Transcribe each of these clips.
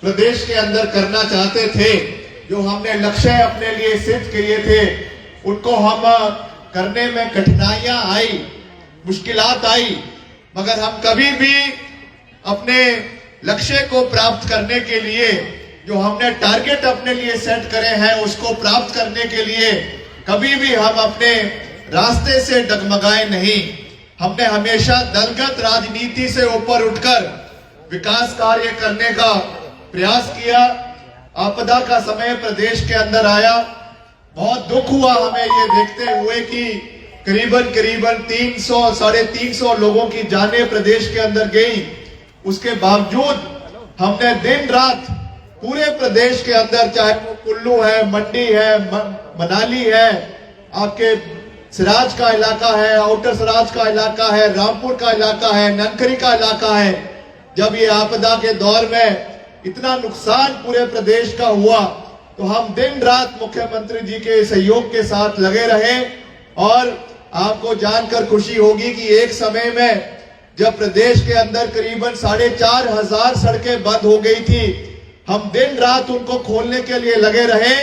प्रदेश के अंदर करना चाहते थे, जो हमने लक्ष्य अपने लिए सिद्ध किए थे, उनको हम करने में कठिनाइयां आई, मुश्किलात आई, मगर हम कभी भी अपने लक्ष्य को प्राप्त करने के लिए, जो हमने टारगेट अपने लिए सेट करे हैं, उसको प्राप्त करने के लिए कभी भी हम अपने रास्ते से डगमगाए नहीं। हमने हमेशा दलगत राजनीति से ऊपर उठकर विकास कार्य करने का प्रयास किया। आपदा का समय प्रदेश के अंदर आया, बहुत दुख हुआ हमें ये देखते हुए कि करीबन 300 साढ़े 300 लोगों की जानें प्रदेश के अंदर गई। उसके बावजूद हमने दिन रात पूरे प्रदेश के अंदर, चाहे वो कुल्लू है, मंडी है, मनाली है, आपके सिराज का इलाका है, आउटर सिराज का इलाका है, रामपुर का इलाका है, ननकरी का इलाका है, जब ये आपदा के दौर में इतना नुकसान पूरे प्रदेश का हुआ तो हम दिन रात मुख्यमंत्री जी के सहयोग के साथ लगे रहे। और आपको जानकर खुशी होगी कि एक समय में जब प्रदेश के अंदर करीबन 4,500 सड़कें बंद हो गई थी, हम दिन रात उनको खोलने के लिए लगे रहे।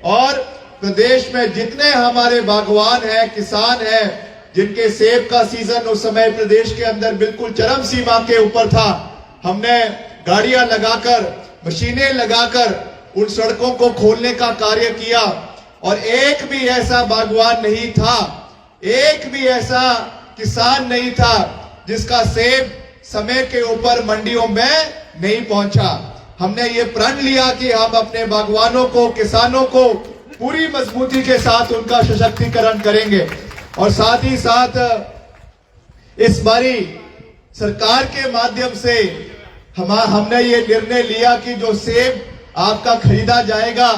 और प्रदेश में जितने हमारे बागवान हैं, किसान हैं, जिनके सेब का सीजन उस समय प्रदेश के अंदर बिल्कुल चरम सीमा के ऊपर था, हमने गाड़ियां लगाकर, मशीनें लगाकर उन सड़कों को खोलने का कार्य किया। और एक भी ऐसा बागवान नहीं था, एक भी ऐसा किसान नहीं था जिसका सेब समय के ऊपर मंडियों में नहीं पहुंचा। हमने ये प्रण लिया कि हम अपने बागवानों को, किसानों को पूरी मजबूती के साथ उनका सशक्तिकरण करेंगे। और साथ ही साथ इस बारी सरकार के माध्यम से हमने ये निर्णय लिया कि जो सेब आपका खरीदा जाएगा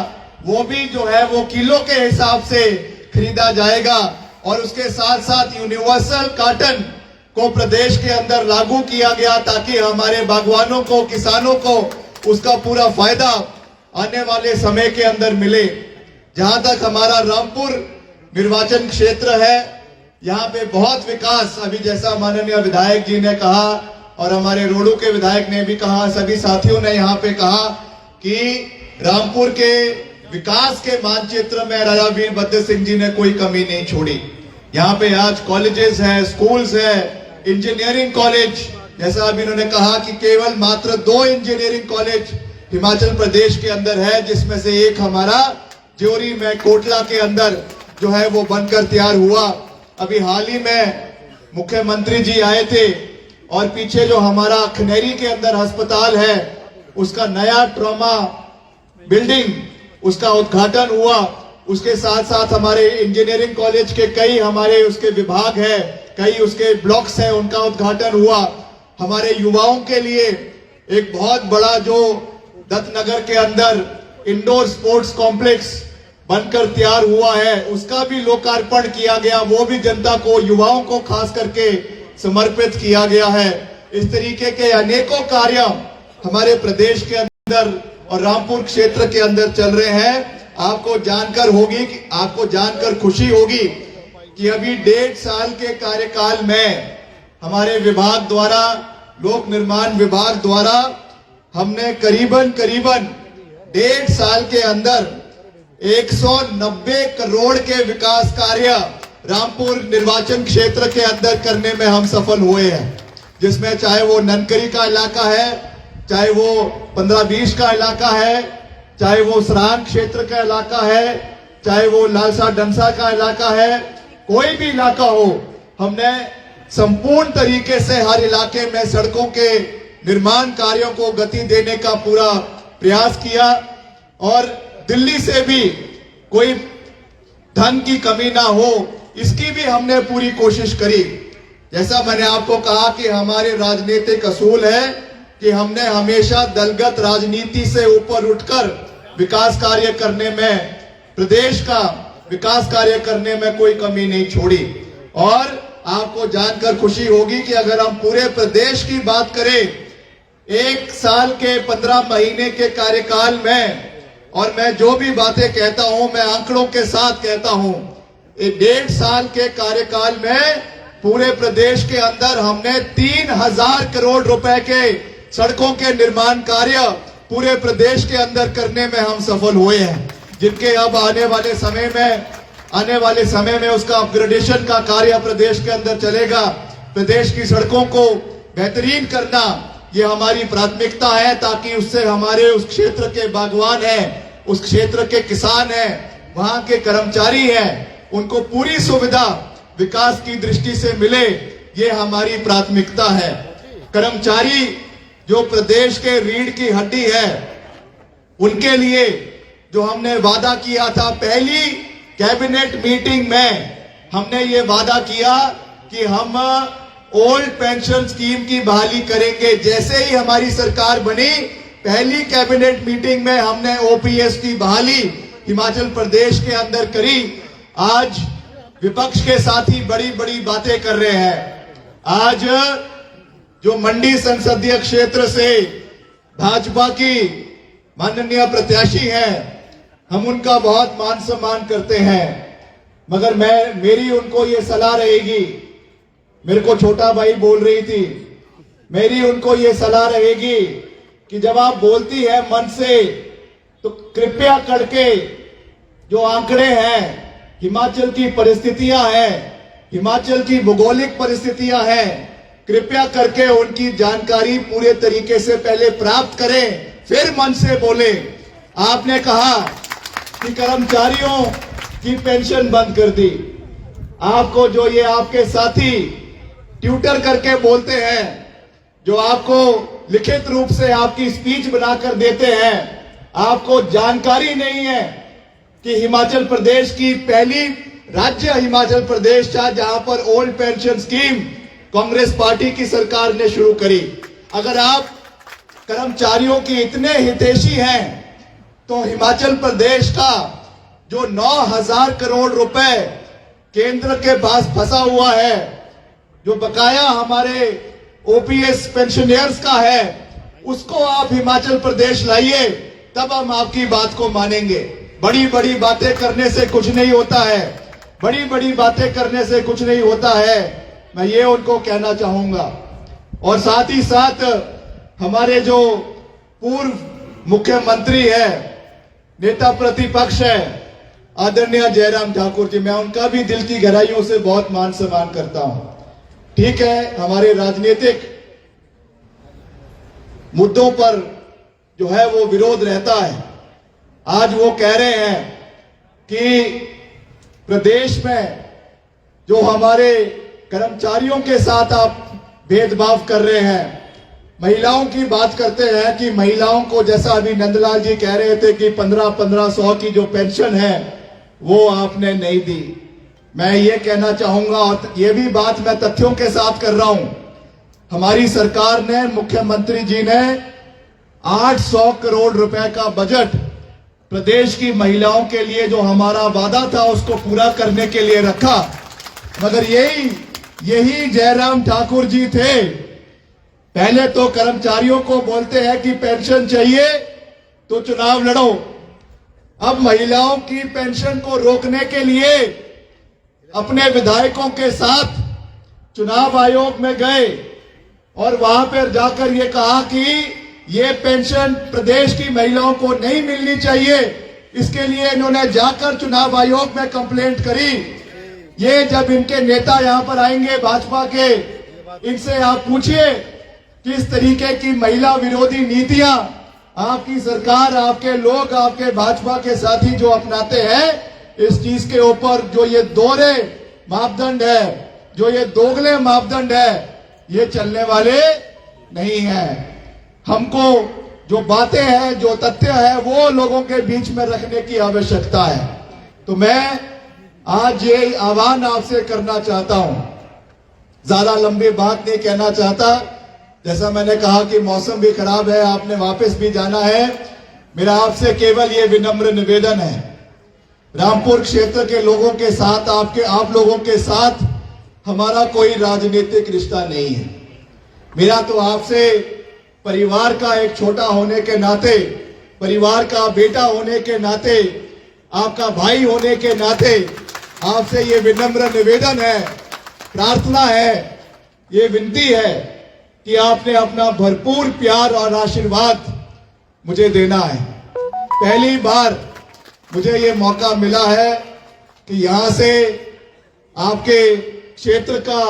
वो भी जो है वो किलो के हिसाब से खरीदा जाएगा। और उसके साथ साथ यूनिवर्सल कॉटन को प्रदेश के अंदर लागू किया गया ताकि हमारे बागवानों को, किसानों को उसका पूरा फायदा आने वाले समय के अंदर मिले। जहां तक हमारा रामपुर निर्वाचन क्षेत्र है, यहाँ पे बहुत विकास, अभी जैसा माननीय विधायक जी ने कहा और हमारे रोडू के विधायक ने भी कहा, सभी साथियों ने यहाँ पे कहा कि रामपुर के विकास के मानचित्र में राजा वीरभद्र सिंह जी ने कोई कमी नहीं छोड़ी। यहाँ पे आज कॉलेजेस है, स्कूल्स है, इंजीनियरिंग कॉलेज, जैसा अभी इन्होंने कहा कि केवल मात्र 2 इंजीनियरिंग कॉलेज हिमाचल प्रदेश के अंदर है, जिसमें से एक हमारा ज्योरी में कोटला के अंदर जो है वो बनकर तैयार हुआ। अभी हाल ही में मुख्यमंत्री जी आए थे और पीछे जो हमारा खनेरी के अंदर अस्पताल है, उसका नया ट्रॉमा बिल्डिंग, उसका उद्घाटन हुआ। उसके साथ साथ हमारे इंजीनियरिंग कॉलेज के कई हमारे उसके विभाग है, कई उसके ब्लॉक्स हैं, उनका उद्घाटन हुआ। हमारे युवाओं के लिए एक बहुत बड़ा जो दत्तनगर के अंदर इंडोर स्पोर्ट्स कॉम्प्लेक्स बनकर तैयार हुआ है, उसका भी लोकार्पण किया गया। वो भी जनता को, युवाओं को खास करके समर्पित किया गया है। इस तरीके के अनेकों कार्य हमारे प्रदेश के अंदर और रामपुर क्षेत्र के अंदर चल रहे हैं। आपको जानकर खुशी होगी कि अभी 1.5 साल के कार्यकाल में हमारे विभाग द्वारा, लोक निर्माण विभाग द्वारा, हमने करीबन 1.5 साल के अंदर 190 करोड़ के विकास कार्य रामपुर निर्वाचन क्षेत्र के अंदर करने में हम सफल हुए हैं। जिसमें चाहे वो ननकरी का इलाका है, चाहे वो 15-20 का इलाका है, चाहे वो सरान क्षेत्र का इलाका है, चाहे वो लालसा डंसा का इलाका है, कोई भी इलाका हो, हमने संपूर्ण तरीके से हर इलाके में सड़कों के निर्माण कार्यों को गति देने का पूरा प्रयास किया। और दिल्ली से भी कोई धन की कमी ना हो, इसकी भी हमने पूरी कोशिश करी। जैसा मैंने आपको कहा कि हमारे राजनीतिक असूल है कि हमने हमेशा दलगत राजनीति से ऊपर उठकर विकास कार्य करने में, प्रदेश का विकास कार्य करने में कोई कमी नहीं छोड़ी। और आपको जानकर खुशी होगी कि अगर हम पूरे प्रदेश की बात करें, 1 साल के 15 महीने के कार्यकाल में, और मैं जो भी बातें कहता हूं मैं आंकड़ों के साथ कहता हूं, 1.5 साल के कार्यकाल में पूरे प्रदेश के अंदर हमने 3,000 करोड़ रुपए के सड़कों के निर्माण कार्य पूरे प्रदेश के अंदर करने में हम सफल हुए हैं, जिनके अब आने वाले समय में उसका अपग्रेडेशन का कार्य प्रदेश के अंदर चलेगा। प्रदेश की सड़कों को बेहतरीन करना ये हमारी प्राथमिकता है, ताकि उससे हमारे उस क्षेत्र के बागवान हैं, उस क्षेत्र के किसान हैं, वहां के कर्मचारी हैं, उनको पूरी सुविधा विकास की दृष्टि से मिले, ये हमारी प्राथमिकता है। कर्मचारी जो प्रदेश के रीढ़ की हड्डी है, उनके लिए जो हमने वादा किया था, पहली कैबिनेट मीटिंग में हमने ये वादा किया कि हम ओल्ड पेंशन स्कीम की बहाली करेंगे। जैसे ही हमारी सरकार बनी, पहली कैबिनेट मीटिंग में हमने ओपीएस की बहाली हिमाचल प्रदेश के अंदर करी। आज विपक्ष के साथी बड़ी बड़ी बातें कर रहे हैं। आज जो मंडी संसदीय क्षेत्र से भाजपा की माननीय प्रत्याशी हैं, हम उनका बहुत मान सम्मान करते हैं, मगर मेरी उनको ये सलाह रहेगी, मेरे को छोटा भाई बोल रही थी, मेरी उनको ये सलाह रहेगी कि जब आप बोलती है मन से, तो कृपया करके जो आंकड़े हैं, हिमाचल की परिस्थितियां हैं, हिमाचल की भौगोलिक परिस्थितियां हैं, कृपया करके उनकी जानकारी पूरे तरीके से पहले प्राप्त करें, फिर मन से बोले। आपने कहा कि कर्मचारियों की पेंशन बंद कर दी। आपको जो ये आपके साथी ट्यूटर करके बोलते हैं, जो आपको लिखित रूप से आपकी स्पीच बनाकर देते हैं, आपको जानकारी नहीं है कि हिमाचल प्रदेश की पहली राज्य हिमाचल प्रदेश था जहां पर old pension scheme Congress party की सरकार ने शुरू करी। अगर आप कर्मचारियों की इतने हितैषी हैं, तो हिमाचल प्रदेश का जो 9,000 करोड़ रुपए केंद्र के पास फंसा हुआ है, जो बकाया हमारे ओपीएस पेंशनर्स का है, उसको आप हिमाचल प्रदेश लाइए, तब हम आपकी बात को मानेंगे। बड़ी बड़ी बातें करने से कुछ नहीं होता है, बड़ी बड़ी बातें करने से कुछ नहीं होता है, मैं ये उनको कहना चाहूंगा। और साथ ही साथ हमारे जो पूर्व मुख्यमंत्री है, नेता प्रतिपक्ष है, आदरणीय जयराम ठाकुर जी, मैं उनका भी दिल की गहराइयों से बहुत मान सम्मान करता हूं। ठीक है, हमारे राजनीतिक मुद्दों पर जो है वो विरोध रहता है। आज वो कह रहे हैं कि प्रदेश में जो हमारे कर्मचारियों के साथ आप भेदभाव कर रहे हैं, महिलाओं की बात करते हैं कि महिलाओं को, जैसा अभी नंदलाल जी कह रहे थे कि 1500 की जो पेंशन है वो आपने नहीं दी। मैं ये कहना चाहूंगा, और ये भी बात मैं तथ्यों के साथ कर रहा हूं, हमारी सरकार ने, मुख्यमंत्री जी ने 800 करोड़ रुपए का बजट प्रदेश की महिलाओं के लिए, जो हमारा वादा था, उसको पूरा करने के लिए रखा। मगर यही जयराम ठाकुर जी थे, पहले तो कर्मचारियों को बोलते हैं कि पेंशन चाहिए तो चुनाव लड़ो, अब महिलाओं की पेंशन को रोकने के लिए अपने विधायकों के साथ चुनाव आयोग में गए और वहां पर जाकर ये कहा कि ये पेंशन प्रदेश की महिलाओं को नहीं मिलनी चाहिए। इसके लिए इन्होंने जाकर चुनाव आयोग में कंप्लेंट करी। ये जब इनके नेता यहां पर आएंगे भाजपा के, इनसे आप पूछिए किस तरीके की महिला विरोधी नीतियां आपकी सरकार, आपके लोग, आपके भाजपा के साथी जो अपनाते हैं, इस चीज के ऊपर जो ये दोहरे मापदंड है, जो ये दोगले मापदंड है, ये चलने वाले नहीं है। हमको जो बातें हैं, जो तथ्य है, वो लोगों के बीच में रखने की आवश्यकता है। तो मैं आज ये आह्वान आपसे करना चाहता हूं, ज्यादा लंबी बात नहीं कहना चाहता। जैसा मैंने कहा कि मौसम भी खराब है, आपने वापस भी जाना है, मेरा आपसे केवल ये विनम्र निवेदन है, रामपुर क्षेत्र के लोगों के साथ, आप लोगों के साथ हमारा कोई राजनीतिक रिश्ता नहीं है। मेरा तो आपसे परिवार का एक छोटा होने के नाते, परिवार का बेटा होने के नाते, आपका भाई होने के नाते आपसे ये विनम्र निवेदन है, प्रार्थना है, ये विनती है कि आपने अपना भरपूर प्यार और आशीर्वाद मुझे देना है। पहली बार मुझे ये मौका मिला है कि यहां से आपके क्षेत्र का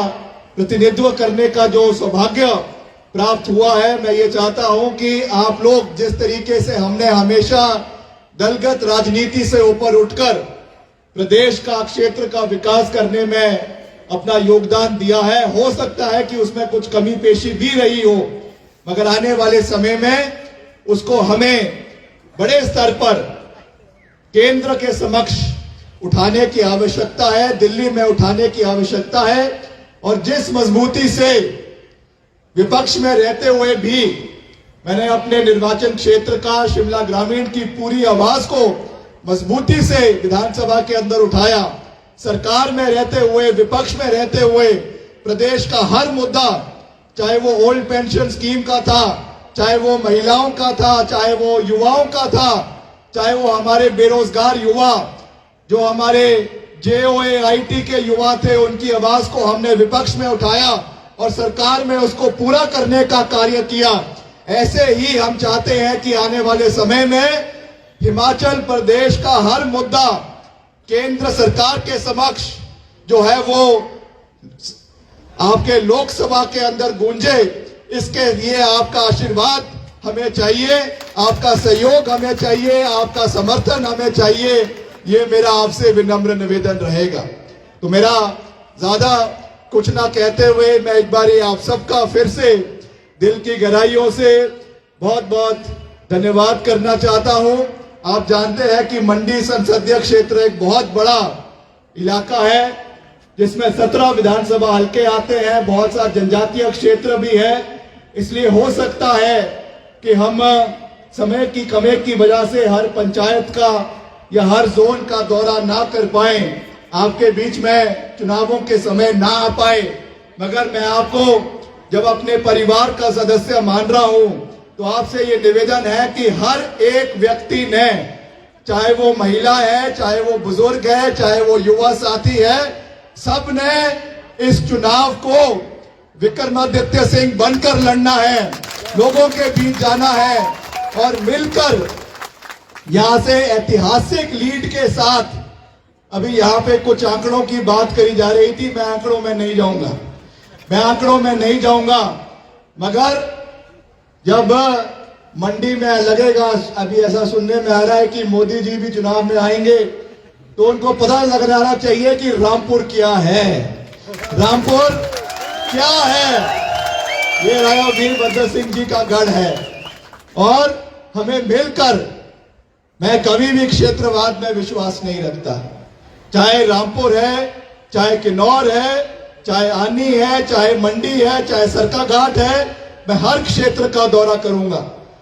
प्रतिनिधित्व करने का जो सौभाग्य प्राप्त हुआ है। मैं ये चाहता हूं कि आप लोग जिस तरीके से हमने हमेशा दलगत राजनीति से ऊपर उठकर प्रदेश का क्षेत्र का विकास करने में अपना योगदान दिया है, हो सकता है कि उसमें कुछ कमी पेशी भी रही हो, मगर आने वाले समय में उसको हमें बड़े स्तर पर केंद्र के समक्ष उठाने की आवश्यकता है, दिल्ली में उठाने की आवश्यकता है। और जिस मजबूती से विपक्ष में रहते हुए भी मैंने अपने निर्वाचन क्षेत्र का शिमला ग्रामीण की पूरी आवाज को मजबूती से विधानसभा के अंदर उठाया, सरकार में रहते हुए, विपक्ष में रहते हुए प्रदेश का हर मुद्दा, चाहे वो ओल्ड पेंशन स्कीम का था, चाहे वो महिलाओं का था, चाहे वो युवाओं का था, चाहे वो हमारे बेरोजगार युवा, जो हमारे जेओए आईटी के युवा थे, उनकी आवाज को हमने विपक्ष में उठाया और सरकार में उसको पूरा करने का कार्य किया। ऐसे ही हम चाहते हैं कि आने वाले समय में हिमाचल प्रदेश का हर मुद्दा केंद्र सरकार के समक्ष जो है वो आपके लोकसभा के अंदर गूंजे। इसके लिए आपका आशीर्वाद हमें चाहिए, आपका सहयोग हमें चाहिए, आपका समर्थन हमें चाहिए। ये मेरा आपसे विनम्र निवेदन रहेगा। तो मेरा ज्यादा कुछ ना कहते हुए मैं एक बार आप सबका फिर से दिल की गहराइयों से बहुत बहुत धन्यवाद करना चाहता हूं। आप जानते हैं कि मंडी संसदीय क्षेत्र एक बहुत बड़ा इलाका है जिसमें 17 विधानसभा हल्के आते हैं, बहुत सा जनजातीय क्षेत्र भी है। इसलिए हो सकता है कि हम समय की कमी की वजह से हर पंचायत का या हर जोन का दौरा ना कर पाए, आपके बीच में चुनावों के समय ना आ पाए, मगर मैं आपको जब अपने परिवार का सदस्य मान रहा हूं तो आपसे ये निवेदन है कि हर एक व्यक्ति ने, चाहे वो महिला है, चाहे वो बुजुर्ग है, चाहे वो युवा साथी है, सब ने इस चुनाव को विक्रमादित्य सिंह बनकर लड़ना है, लोगों के बीच जाना है और मिलकर यहां से ऐतिहासिक लीड के साथ। अभी यहां पे कुछ आंकड़ों की बात करी जा रही थी, मैं आंकड़ों में नहीं जाऊंगा, मगर जब मंडी में लगेगा, अभी ऐसा सुनने में आ रहा है कि मोदी जी भी चुनाव में आएंगे, तो उनको पता लग जाना चाहिए कि रामपुर क्या है, रामपुर क्या है। ये राजा वीरभद्र सिंह जी का गढ़ है और हमें मिलकर, मैं कभी भी क्षेत्रवाद में विश्वास नहीं रखता, चाहे रामपुर है, चाहे किन्नौर है, चाहे आनी है, चाहे मंडी है, चाहे सरकाघाट है, मैं हर क्षेत्र का दौरा करूंगा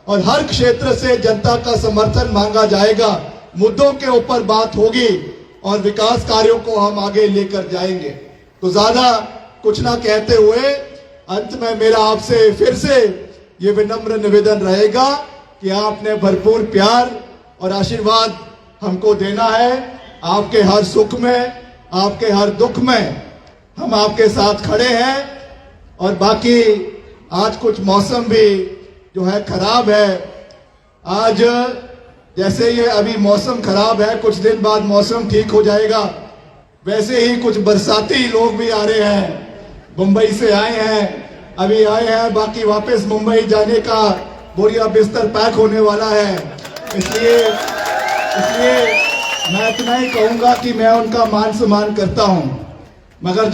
और हर क्षेत्र से जनता का समर्थन मांगा जाएगा, मुद्दों के ऊपर बात होगी और विकास कार्यों को हम आगे लेकर जाएंगे। तो ज्यादा कुछ ना कहते हुए अंत में मेरा आपसे फिर से ये विनम्र निवेदन रहेगा कि आपने भरपूर प्यार और आशीर्वाद हमको देना है। आपके हर सुख में, आपके हर दुख में हम आपके साथ खड़े हैं। और बाकी आज कुछ मौसम भी जो है खराब है, आज जैसे ये अभी मौसम खराब है, कुछ दिन बाद मौसम ठीक हो जाएगा। वैसे ही कुछ बरसाती लोग भी आ रहे हैं, मुंबई से आए हैं, अभी आए हैं, बाकी वापस मुंबई जाने का बोरिया बिस्तर पैक होने वाला है। इसलिए मैं इतना ही कहूंगा कि मैं उनका मान सम्मान करता हूं, मगर